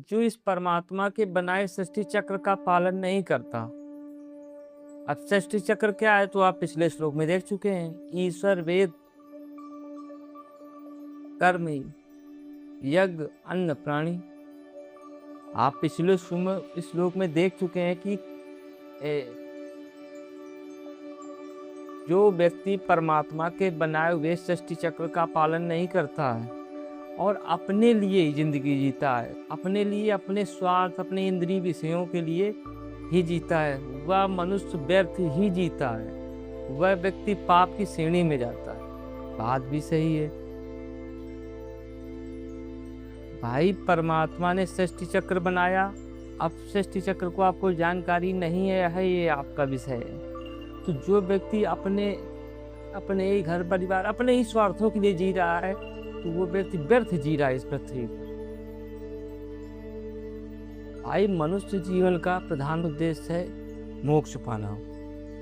जो इस परमात्मा के बनाए सृष्टि चक्र का पालन नहीं करता। अब सृष्टि चक्र क्या है तो आप पिछले श्लोक में देख चुके हैं। ईश्वर, वेद, कर्म, यज्ञ, अन्न, प्राणी। आप पिछले श्लोक में देख चुके हैं कि जो व्यक्ति परमात्मा के बनाए हुए सृष्टि चक्र का पालन नहीं करता है और अपने लिए ही जिंदगी जीता है, अपने लिए, अपने स्वार्थ, अपने इंद्रिय विषयों के लिए ही जीता है, वह मनुष्य व्यर्थ ही जीता है। वह व्यक्ति पाप की श्रेणी में जाता है। बात भी सही है भाई। परमात्मा ने सृष्टि चक्र बनाया। अब सृष्टि चक्र को आपको जानकारी नहीं है, ये आपका विषय है। तो जो व्यक्ति अपने ही घर परिवार, अपने ही स्वार्थों के लिए जी रहा है, तो वो व्यक्ति व्यर्थ जी रहा है इस पृथ्वी पर। भाई, मनुष्य जीवन का प्रधान उद्देश्य है मोक्ष पाना।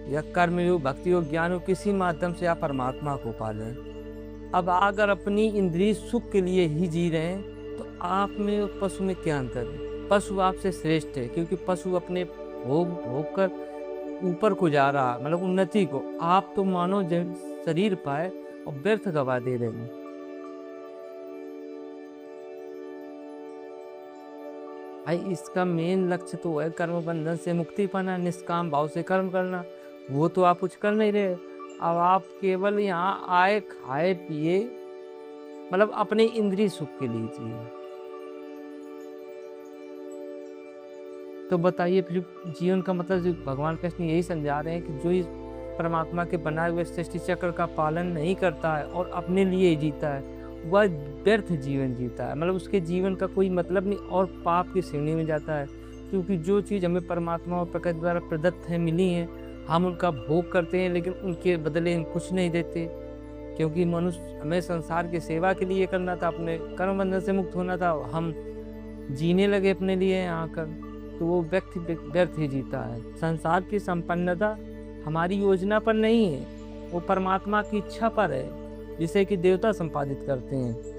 या कर्म योग, भक्ति योग, ज्ञान योग, किसी माध्यम से आप परमात्मा को पा लें। अब अगर अपनी इंद्रिय सुख के लिए ही जी रहे हैं तो आप में और पशु में क्या अंतर है? पशु आपसे श्रेष्ठ है क्योंकि पशु अपने भोग कर ऊपर को जा रहा है, मतलब उन्नति को। आप तो मानो शरीर पाए और व्यर्थ गवा दे रहे हैं। भाई, इसका मेन लक्ष्य तो है कर्म बंधन से मुक्ति पाना, निष्काम भाव से कर्म करना। वो तो आप कुछ कर नहीं रहे। अब आप केवल यहाँ आए, खाए पिए, मतलब अपने इंद्रिय सुख के लिए जिए। तो बताइए फिर जीवन का मतलब जो भगवान कृष्ण यही समझा रहे हैं कि जो इस परमात्मा के बनाए हुए सृष्टि चक्र का पालन नहीं करता है और अपने लिए ही जीता है, वह व्यर्थ जीवन जीता है। मतलब उसके जीवन का कोई मतलब नहीं और पाप की श्रेणी में जाता है। क्योंकि जो चीज़ हमें परमात्मा और प्रकृति द्वारा प्रदत्त है, मिली है, हम उनका भोग करते हैं, लेकिन उनके बदले हम कुछ नहीं देते। क्योंकि मनुष्य हमें संसार की सेवा के लिए करना था, अपने कर्म बंधन से मुक्त होना था, हम जीने लगे अपने लिए यहाँ कर, तो वो व्यक्ति व्यर्थ ही जीता है। संसार की संपन्नता हमारी योजना पर नहीं है, वो परमात्मा की इच्छा पर है, जिसे कि देवता संपादित करते हैं।